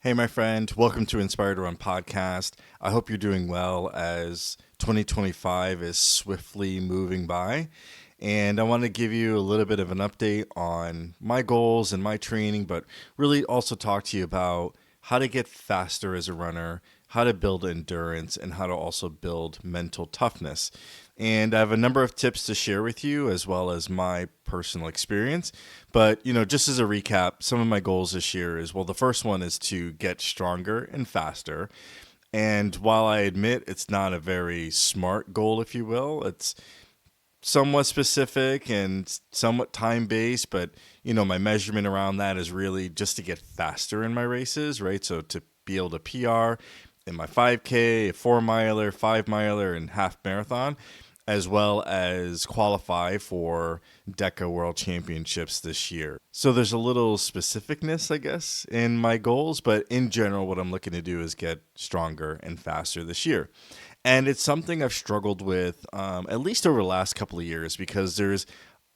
Hey, my friend, welcome to Inspired to Run podcast. I hope you're doing well as 2025 is swiftly moving by. And I want to give you a little bit of an update on my goals and my training, but really also talk to you about how to get faster as a runner, how to build endurance, and how to also build mental toughness. And I have a number of tips to share with you as well as my personal experience. But, just as a recap, some of my goals this year is, well, the first one is to get stronger and faster. And while I admit it's not a very smart goal, if you will, it's somewhat specific and somewhat time based, but my measurement around that is really just to get faster in my races, right? So to be able to PR in my 5K, a 4 miler, 5 miler, and half marathon, as well as qualify for DECA World Championships this year. So there's a little specificness, I guess, in my goals, but in general, what I'm looking to do is get stronger and faster this year. And it's something I've struggled with at least over the last couple of years because there's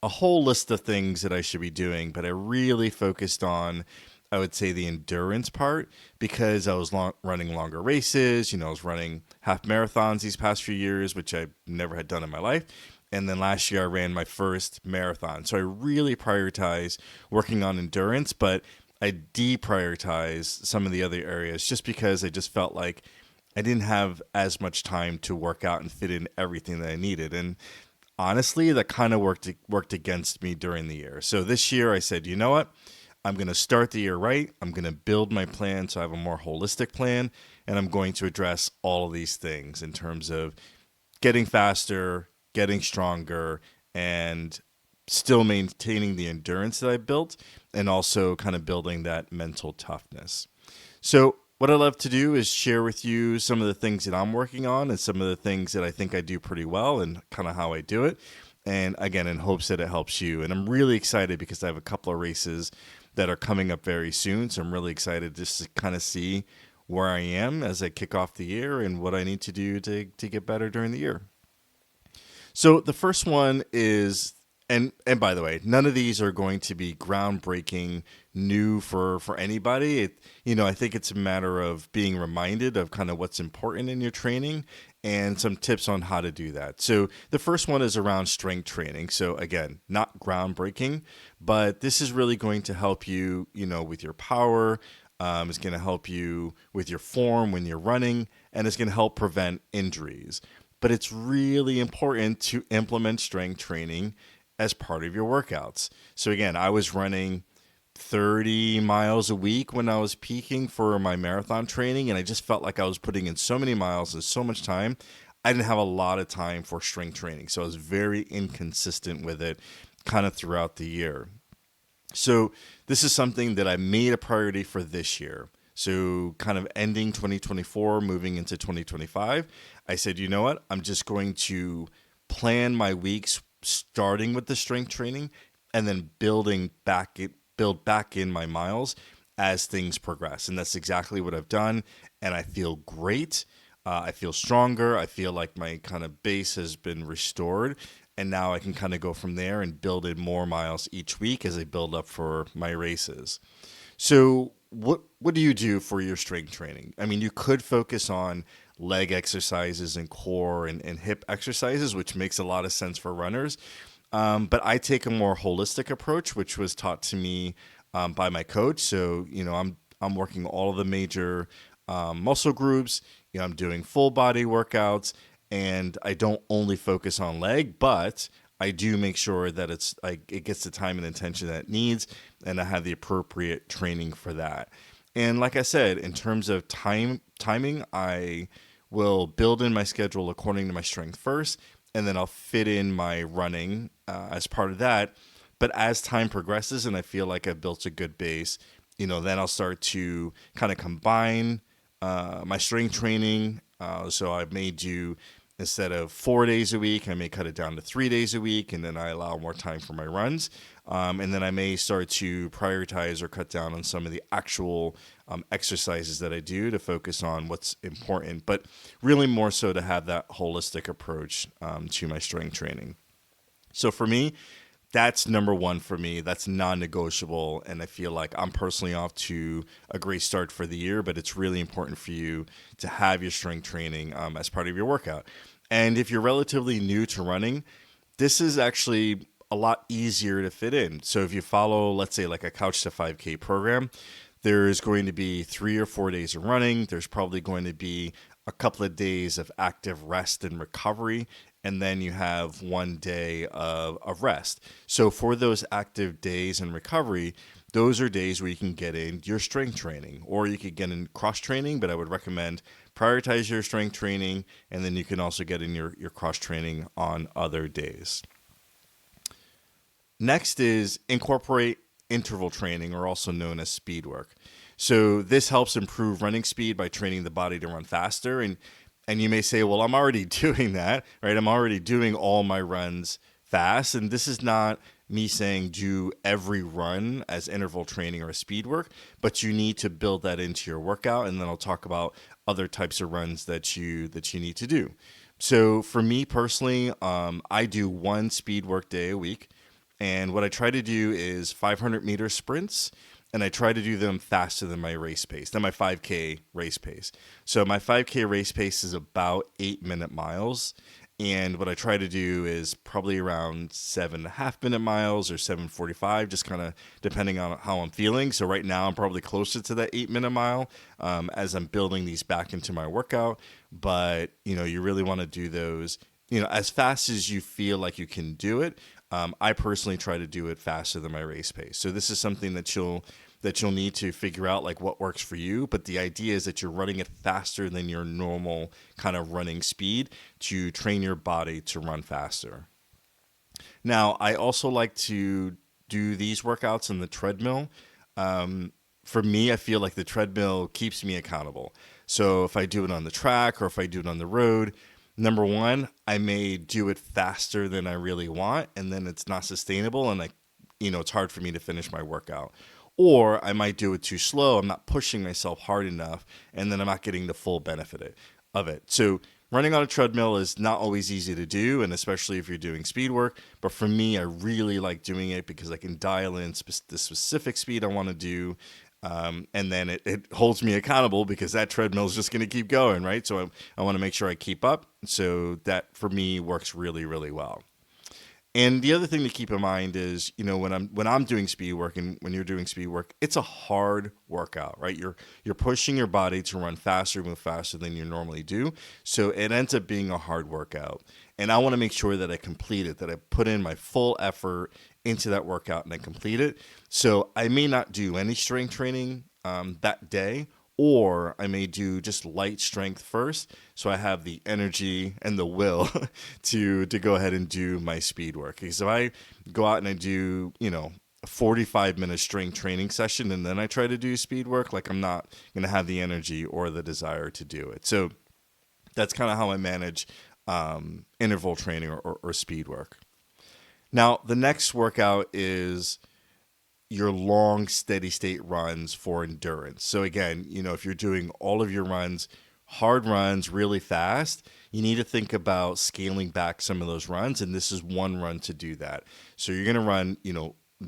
a whole list of things that I should be doing, but I really focused on, I would say, the endurance part because I was running longer races. I was running half marathons these past few years, which I never had done in my life. And then last year I ran my first marathon. So I really prioritized working on endurance, but I deprioritized some of the other areas just because I just felt like I didn't have as much time to work out and fit in everything that I needed. And honestly, that kind of worked against me during the year. So this year I said, you know what? I'm going to start the year right. I'm going to build my plan so I have a more holistic plan, and I'm going to address all of these things in terms of getting faster, getting stronger, and still maintaining the endurance that I built, and also kind of building that mental toughness. So what I love to do is share with you some of the things that I'm working on and some of the things that I think I do pretty well and kind of how I do it. And again, in hopes that it helps you. And I'm really excited because I have a couple of races that are coming up very soon. So I'm really excited just to kind of see where I am as I kick off the year and what I need to do to get better during the year. So the first one is, and by the way, none of these are going to be groundbreaking new for anybody. I think it's a matter of being reminded of kind of what's important in your training and some tips on how to do that. So the first one is around strength training. So again, not groundbreaking, but this is really going to help you, with your power. It's going to help you with your form when you're running, and it's going to help prevent injuries. But it's really important to implement strength training as part of your workouts. So again, I was running 30 miles a week when I was peaking for my marathon training, and I just felt like I was putting in so many miles and so much time. I didn't have a lot of time for strength training, so I was very inconsistent with it kind of throughout the year. So this is something that I made a priority for this year. So kind of ending 2024, moving into 2025, I said, you know what? I'm just going to plan my weeks starting with the strength training and then build back in my miles as things progress. And that's exactly what I've done. And I feel great. I feel stronger. I feel like my kind of base has been restored. And now I can kind of go from there and build in more miles each week as I build up for my races. So what do you do for your strength training? I mean, you could focus on leg exercises and core and hip exercises, which makes a lot of sense for runners. But I take a more holistic approach, which was taught to me by my coach. So, I'm working all of the major muscle groups. I'm doing full body workouts, and I don't only focus on leg, but I do make sure that it gets the time and attention that it needs, and I have the appropriate training for that. And like I said, in terms of timing, I will build in my schedule according to my strength first, and then I'll fit in my running as part of that. But as time progresses and I feel like I've built a good base, then I'll start to kind of combine my strength training. So I may do, instead of 4 days a week, I may cut it down to 3 days a week, and then I allow more time for my runs. And then I may start to prioritize or cut down on some of the actual exercises that I do to focus on what's important, but really more so to have that holistic approach to my strength training. So for me, That's number one for me. That's non-negotiable, and I feel like I'm personally off to a great start for the year. But it's really important for you to have your strength training as part of your workout. And if you're relatively new to running, this is actually a lot easier to fit in. So if you follow, let's say, like a Couch to 5K program, there's going to be 3 or 4 days of running. There's probably going to be a couple of days of active rest and recovery, and then you have 1 day of rest. So for those active days and recovery, those are days where you can get in your strength training, or you could get in cross training, but I would recommend prioritize your strength training, and then you can also get in your cross training on other days. Next is incorporate interval training, or also known as speed work. So this helps improve running speed by training the body to run faster. And you may say, well, I'm already doing that, right? I'm already doing all my runs fast. And this is not me saying do every run as interval training or speed work, but you need to build that into your workout. And then I'll talk about other types of runs that you need to do. So for me personally, I do one speed work day a week. And what I try to do is 500-meter sprints, and I try to do them faster than my race pace, than my 5K race pace. So my 5K race pace is about 8-minute miles. And what I try to do is probably around 7.5-minute miles or 7:45, just kind of depending on how I'm feeling. So right now I'm probably closer to that 8-minute mile as I'm building these back into my workout. But, you really want to do those, as fast as you feel like you can do it. I personally try to do it faster than my race pace. So this is something that you'll need to figure out, like what works for you. But the idea is that you're running it faster than your normal kind of running speed to train your body to run faster. Now, I also like to do these workouts in the treadmill. For me, I feel like the treadmill keeps me accountable. So if I do it on the track or if I do it on the road, number one, I may do it faster than I really want, and then it's not sustainable, and it's hard for me to finish my workout. Or I might do it too slow. I'm not pushing myself hard enough, and then I'm not getting the full benefit of it. So running on a treadmill is not always easy to do, and especially if you're doing speed work. But for me, I really like doing it because I can dial in the specific speed I want to do. And then it holds me accountable because that treadmill is just going to keep going, right? So I want to make sure I keep up. So that for me works really, really well. And the other thing to keep in mind is, when I'm doing speed work and when you're doing speed work, it's a hard workout, right? You're pushing your body to run faster, move faster than you normally do. So it ends up being a hard workout. And I want to make sure that I complete it, that I put in my full effort into that workout and I complete it. So I may not do any strength training that day, or I may do just light strength first, so I have the energy and the will to go ahead and do my speed work. Because if I go out and I do, a 45-minute strength training session and then I try to do speed work, like I'm not going to have the energy or the desire to do it. So that's kind of how I manage interval training or speed work. Now, the next workout is your long steady state runs for endurance. So again, if you're doing all of your runs, hard runs really fast, you need to think about scaling back some of those runs. And this is one run to do that. So you're going to run,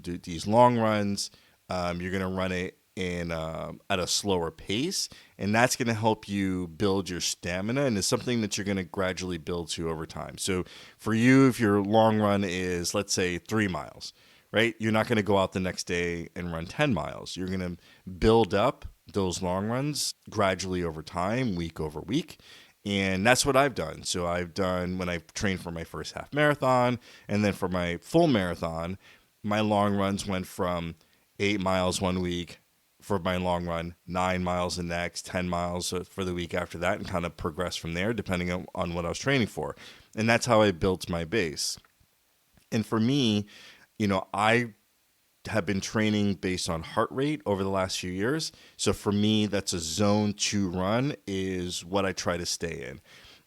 do these long runs. You're going to run it at a slower pace. And that's going to help you build your stamina. And it's something that you're going to gradually build to over time. So for you, if your long run is, let's say, 3 miles, right? You're not going to go out the next day and run 10 miles. You're going to build up those long runs gradually over time, week over week. And that's what I've done. So I've done, when I trained for my first half marathon, and then for my full marathon, my long runs went from 8 miles one week, for my long run, 9 miles the next, 10 miles for the week after that, and kind of progressed from there depending on what I was training for. And that's how I built my base. And for me, I have been training based on heart rate over the last few years. So for me, that's a zone 2 run is what I try to stay in.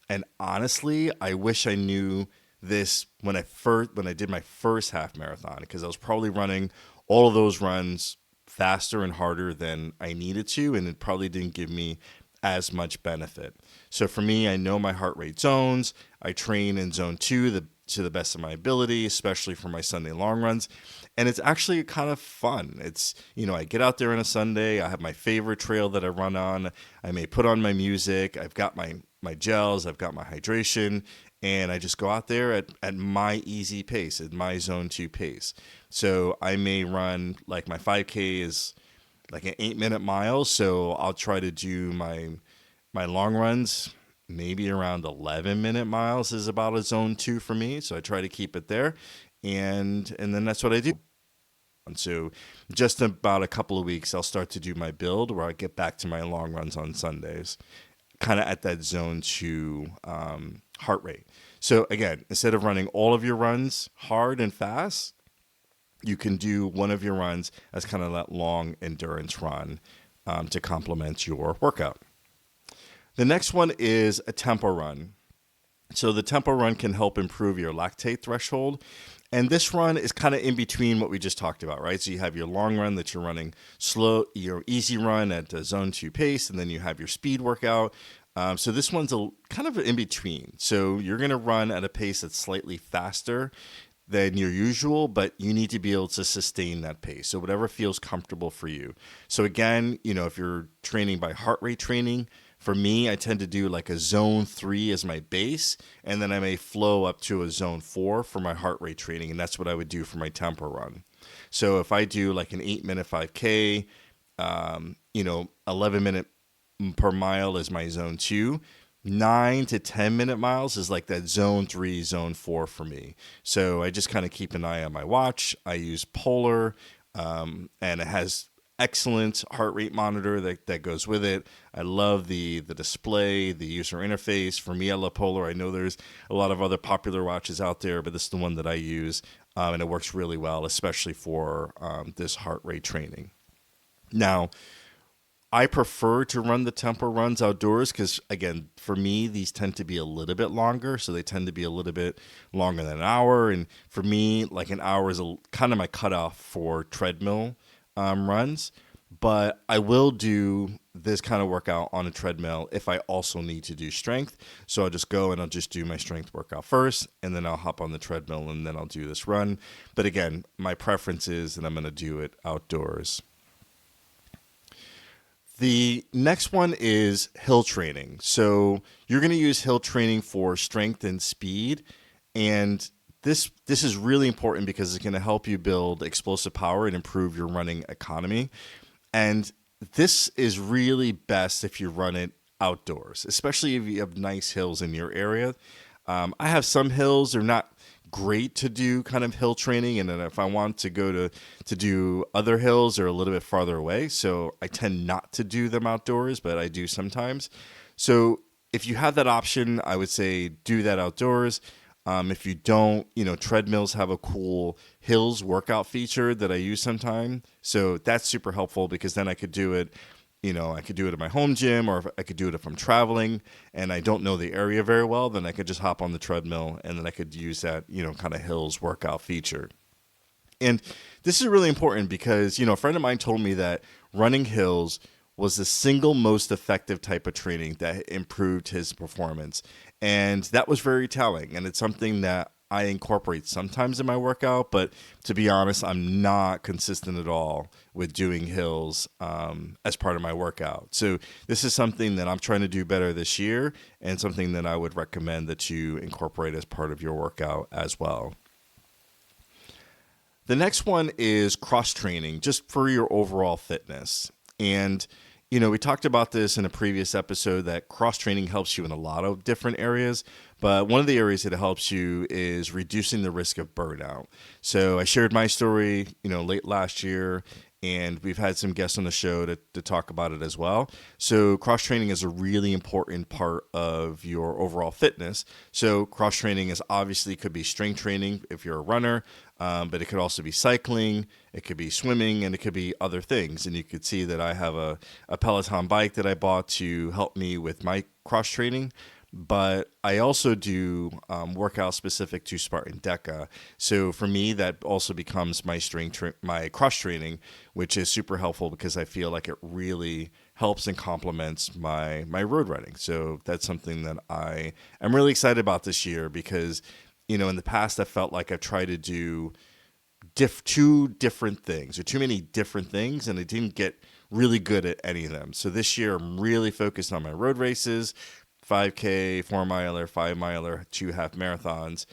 And honestly, I wish I knew this when I did my first half marathon, because I was probably running all of those runs faster and harder than I needed to, and it probably didn't give me as much benefit. So for me, I know my heart rate zones. I train in zone 2, to the best of my ability, especially for my Sunday long runs. And it's actually kind of fun. It's, I get out there on a Sunday, I have my favorite trail that I run on. I may put on my music, I've got my gels, I've got my hydration, and I just go out there at my easy pace, at my zone 2 pace. So I may run, like, my 5K is like an 8-minute mile, so I'll try to do my long runs. Maybe around 11-minute miles is about a zone 2 for me, so I try to keep it there, and then that's what I do. And so just about a couple of weeks, I'll start to do my build where I get back to my long runs on Sundays, kind of at that zone 2 heart rate. So again, instead of running all of your runs hard and fast, you can do one of your runs as kind of that long endurance run to complement your workout. The next one is a tempo run. So the tempo run can help improve your lactate threshold. And this run is kind of in between what we just talked about, right? So you have your long run that you're running slow, your easy run at a zone 2 pace, and then you have your speed workout. So this one's kind of in between. So you're going to run at a pace that's slightly faster than your usual, but you need to be able to sustain that pace. So whatever feels comfortable for you. So again, if you're training by heart rate training, for me, I tend to do like a zone 3 as my base, and then I may flow up to a zone 4 for my heart rate training, and that's what I would do for my tempo run. So if I do like an 8-minute 5K, 11-minute per mile is my zone 2. 9 to 10-minute miles is like that zone 3, zone 4 for me. So I just kind of keep an eye on my watch. I use Polar, and it has excellent heart rate monitor that goes with it. I love the display, the user interface. For me, I love Polar. I know there's a lot of other popular watches out there, but this is the one that I use, and it works really well, especially for this heart rate training. Now, I prefer to run the tempo runs outdoors because, again, for me, these tend to be a little bit longer. So they tend to be a little bit longer than an hour. And for me, like an hour is kind of my cutoff for treadmill runs. But I will do this kind of workout on a treadmill if I also need to do strength. So I'll just go and I'll just do my strength workout first, and then I'll hop on the treadmill and then I'll do this run. But again, my preference is that I'm going to do it outdoors. The next one is hill training. So you're going to use hill training for strength and speed. And this is really important because it's going to help you build explosive power and improve your running economy. And this is really best if you run it outdoors, especially if you have nice hills in your area. I have some hills, they're not great to do kind of hill training, and then if I want to go to do other hills, they're a little bit farther away, so I tend not to do them outdoors, but I do sometimes. So if you have that option, I would say do that outdoors. If you don't, treadmills have a cool hills workout feature that I use sometimes, so that's super helpful because then I could do it. I could do it at my home gym, or if I could do it if I'm traveling and I don't know the area very well, then I could just hop on the treadmill and then I could use that, kind of hills workout feature. And this is really important because, a friend of mine told me that running hills was the single most effective type of training that improved his performance. And that was very telling. And it's something that I incorporate sometimes in my workout, but to be honest, I'm not consistent at all with doing hills as part of my workout. So this is something that I'm trying to do better this year, and something that I would recommend that you incorporate as part of your workout as well. The next one is cross training, just for your overall fitness. And we talked about this in a previous episode that cross training helps you in a lot of different areas, but one of the areas that it helps you is reducing the risk of burnout. So I shared my story, late last year, and we've had some guests on the show to talk about it as well. So cross training is a really important part of your overall fitness. So cross training could be strength training if you're a runner, but it could also be cycling, it could be swimming, and it could be other things. And you could see that I have a Peloton bike that I bought to help me with my cross training. But I also do workouts specific to Spartan Deca. So for me, that also becomes my my cross training, which is super helpful because I feel like it really helps and complements my road running. So that's something that I am really excited about this year because in the past, I felt like I've tried to do two different things or too many different things, and I didn't get really good at any of them. So this year, I'm really focused on my road races, 5K, 4 miler, 5 miler, 2 half marathons,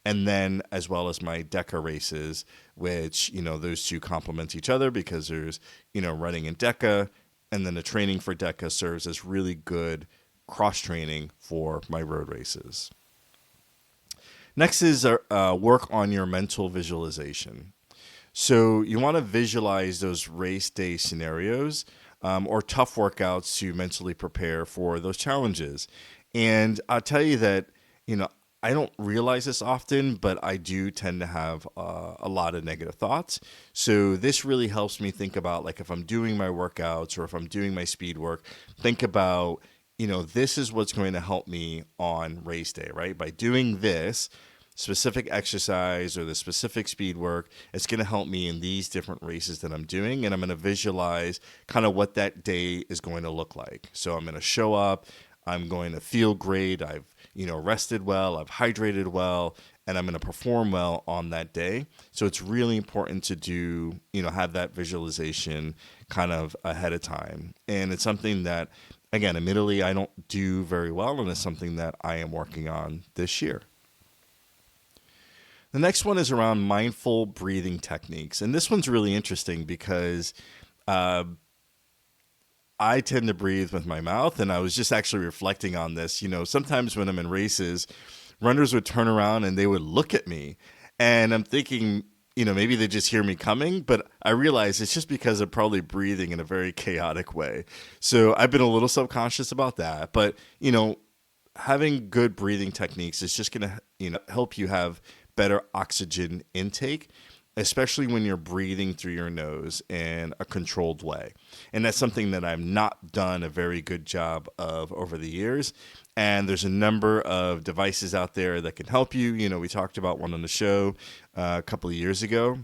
and then as well as my DECA races, which, those two complement each other because there's, running in DECA, and then the training for DECA serves as really good cross training for my road races. Next is work on your mental visualization. So you want to visualize those race day scenarios or tough workouts to mentally prepare for those challenges. And I'll tell you that, I don't realize this often, but I do tend to have a lot of negative thoughts. So this really helps me think about, like, if I'm doing my workouts or if I'm doing my speed work, think about, this is what's going to help me on race day, right? By doing this specific exercise or the specific speed work, it's going to help me in these different races that I'm doing. And I'm going to visualize kind of what that day is going to look like. So I'm going to show up, I'm going to feel great, I've, rested well, I've hydrated well, and I'm going to perform well on that day. So it's really important to do, have that visualization kind of ahead of time. And it's something that, again, admittedly, I don't do very well, and it's something that I am working on this year. The next one is around mindful breathing techniques. And this one's really interesting because I tend to breathe with my mouth. And I was just actually reflecting on this. Sometimes when I'm in races, runners would turn around and they would look at me. And I'm thinking, maybe they just hear me coming. But I realize it's just because I'm probably breathing in a very chaotic way. So I've been a little subconscious about that. But, having good breathing techniques is just going to, help you have better oxygen intake, especially when you're breathing through your nose in a controlled way. And that's something that I've not done a very good job of over the years. And there's a number of devices out there that can help you. We talked about one on the show a couple of years ago.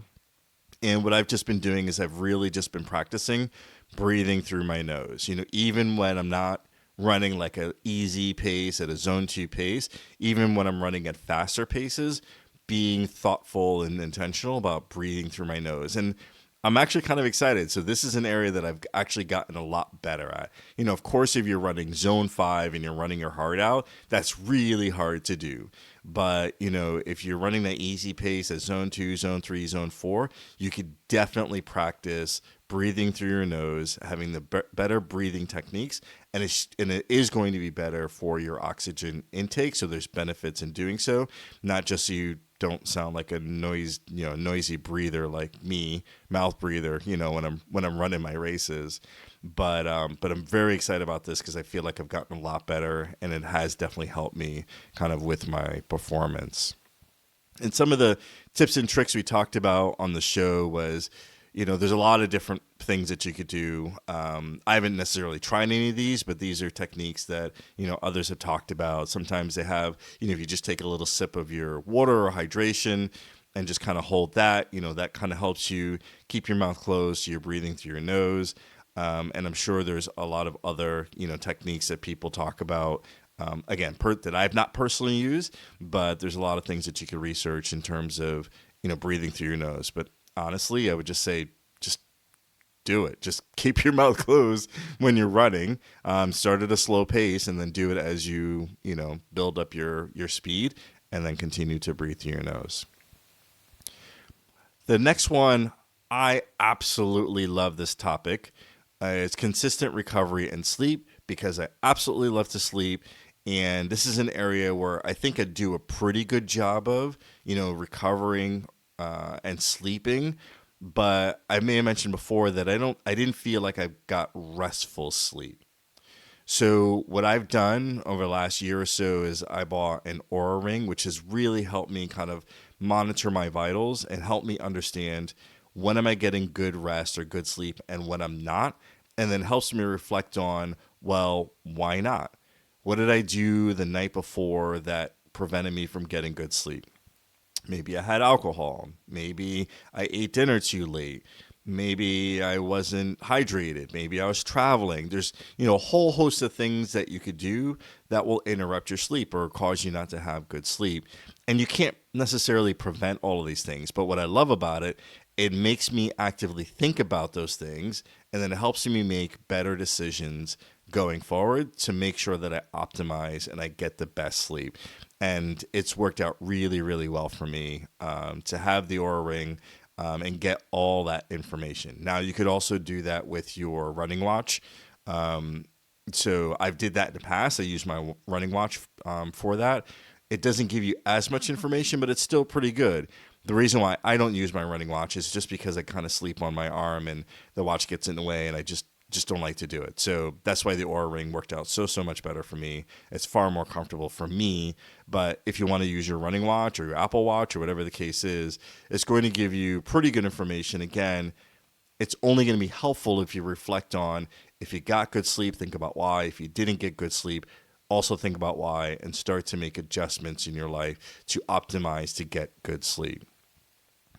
And what I've just been doing is I've really just been practicing breathing through my nose. Even when I'm not running like an easy pace at a zone 2 pace, even when I'm running at faster paces, being thoughtful and intentional about breathing through my nose. And I'm actually kind of excited. So this is an area that I've actually gotten a lot better at. Of course, if you're running zone 5 and you're running your heart out, that's really hard to do. But, if you're running that easy pace at zone 2, zone 3, zone 4, you could definitely practice breathing through your nose, having the better breathing techniques, and it is going to be better for your oxygen intake. So there's benefits in doing so, not just so you don't sound like a noisy breather like me, mouth breather, when I'm running my races. But I'm very excited about this because I feel like I've gotten a lot better, and it has definitely helped me kind of with my performance. And some of the tips and tricks we talked about on the show was, there's a lot of different things that you could do. I haven't necessarily tried any of these, but these are techniques that, others have talked about. Sometimes they have, if you just take a little sip of your water or hydration and just kind of hold that, that kind of helps you keep your mouth closed so you're breathing through your nose. And I'm sure there's a lot of other, techniques that people talk about. Again, that I've not personally used, but there's a lot of things that you can research in terms of, breathing through your nose. But honestly, I would just say, just do it. Just keep your mouth closed when you're running. Start at a slow pace and then do it as you, build up your speed, and then continue to breathe through your nose. The next one, I absolutely love this topic. It's consistent recovery and sleep, because I absolutely love to sleep. And this is an area where I think I do a pretty good job of, recovering and sleeping. But I may have mentioned before that I didn't feel like I got restful sleep. So what I've done over the last year or so is I bought an Aura Ring, which has really helped me kind of monitor my vitals and help me understand when am I getting good rest or good sleep and when I'm not, and then helps me reflect on, well, why not? What did I do the night before that prevented me from getting good sleep? Maybe I had alcohol. Maybe I ate dinner too late. Maybe I wasn't hydrated. Maybe I was traveling. There's, a whole host of things that you could do that will interrupt your sleep or cause you not to have good sleep. And you can't necessarily prevent all of these things. But what I love about it, it makes me actively think about those things, and then it helps me make better decisions going forward to make sure that I optimize and I get the best sleep. And it's worked out really, really well for me to have the Aura Ring and get all that information. Now, you could also do that with your running watch. So I've did that in the past. I use my running watch for that. It doesn't give you as much information, but it's still pretty good. The reason why I don't use my running watch is just because I kind of sleep on my arm and the watch gets in the way, and I just don't like to do it. So that's why the Aura Ring worked out so much better for me. It's far more comfortable for me. But if you want to use your running watch or your Apple Watch or whatever the case is, it's going to give you pretty good information. Again, it's only going to be helpful if you reflect on if you got good sleep, think about why. If you didn't get good sleep, also think about why and start to make adjustments in your life to optimize to get good sleep.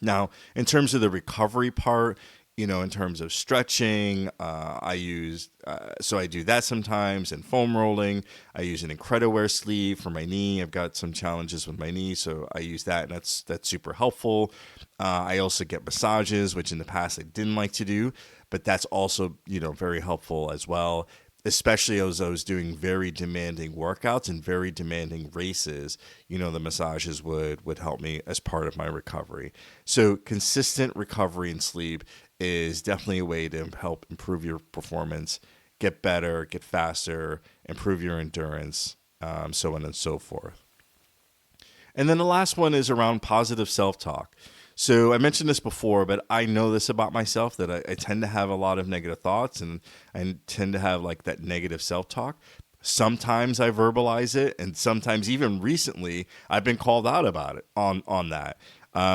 Now, in terms of the recovery part, in terms of stretching, I do that sometimes, and foam rolling. I use an IncrediWear sleeve for my knee. I've got some challenges with my knee, so I use that, and that's super helpful. I also get massages, which in the past I didn't like to do, but that's also very helpful as well. Especially as I was doing very demanding workouts and very demanding races, the massages would help me as part of my recovery. So consistent recovery and sleep is definitely a way to help improve your performance, get better, get faster, improve your endurance, so on and so forth. And then the last one is around positive self-talk. So I mentioned this before, but I know this about myself, that I tend to have a lot of negative thoughts, and I tend to have like that negative self-talk. Sometimes I verbalize it, and sometimes even recently I've been called out about it on that,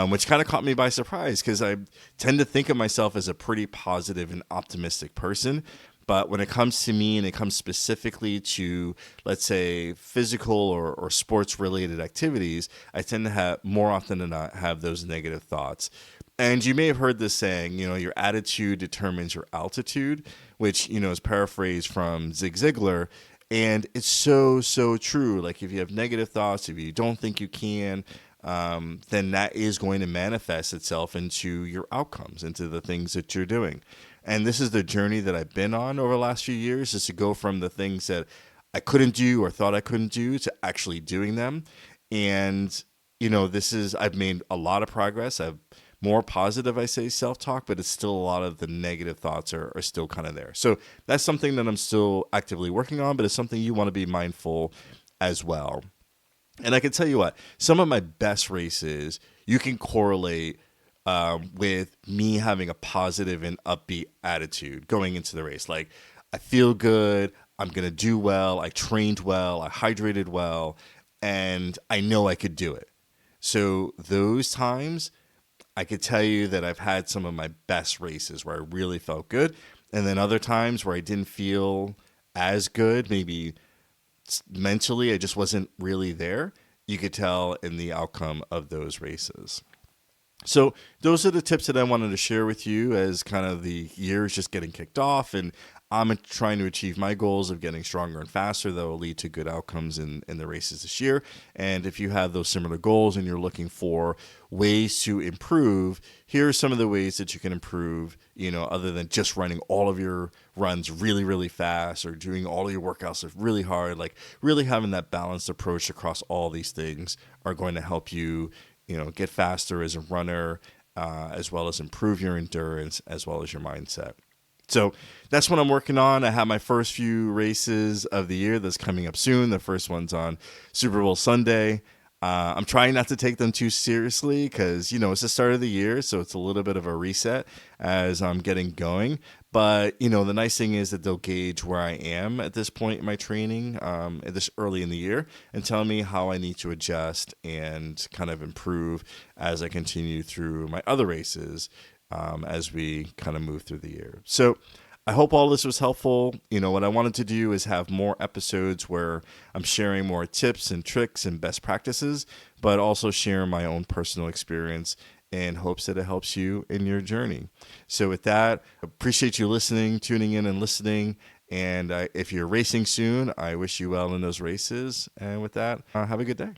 which kind of caught me by surprise because I tend to think of myself as a pretty positive and optimistic person. But when it comes to me and it comes specifically to, let's say, physical or sports related activities, I tend to have more often than not have those negative thoughts. And you may have heard this saying, your attitude determines your altitude, which, is paraphrased from Zig Ziglar. And it's so true. Like if you have negative thoughts, if you don't think you can, then that is going to manifest itself into your outcomes, into the things that you're doing. And this is the journey that I've been on over the last few years, is to go from the things that I couldn't do or thought I couldn't do to actually doing them. And, I've made a lot of progress. I've more positive, I say, self-talk, but it's still a lot of the negative thoughts are still kind of there. So that's something that I'm still actively working on, but it's something you want to be mindful as well. And I can tell you what, some of my best races, you can correlate with me having a positive and upbeat attitude going into the race. Like, I feel good, I'm going to do well, I trained well, I hydrated well, and I know I could do it. So those times, I could tell you that I've had some of my best races where I really felt good. And then other times where I didn't feel as good, maybe mentally I just wasn't really there. You could tell in the outcome of those races. So those are the tips that I wanted to share with you as kind of the year is just getting kicked off, and I'm trying to achieve my goals of getting stronger and faster that will lead to good outcomes in the races this year. And if you have those similar goals and you're looking for ways to improve, here are some of the ways that you can improve, other than just running all of your runs really, really fast or doing all of your workouts really hard. Like really having that balanced approach across all these things are going to help you get faster as a runner, as well as improve your endurance, as well as your mindset. So that's what I'm working on. I have my first few races of the year that's coming up soon. The first one's on Super Bowl Sunday. I'm trying not to take them too seriously because, it's the start of the year, so it's a little bit of a reset as I'm getting going. But, the nice thing is that they'll gauge where I am at this point in my training, this early in the year, and tell me how I need to adjust and kind of improve as I continue through my other races as we kind of move through the year. So I hope all this was helpful. What I wanted to do is have more episodes where I'm sharing more tips and tricks and best practices, but also share my own personal experience in hopes that it helps you in your journey. So with that, appreciate you listening, tuning in and listening. And if you're racing soon, I wish you well in those races. And with that, have a good day.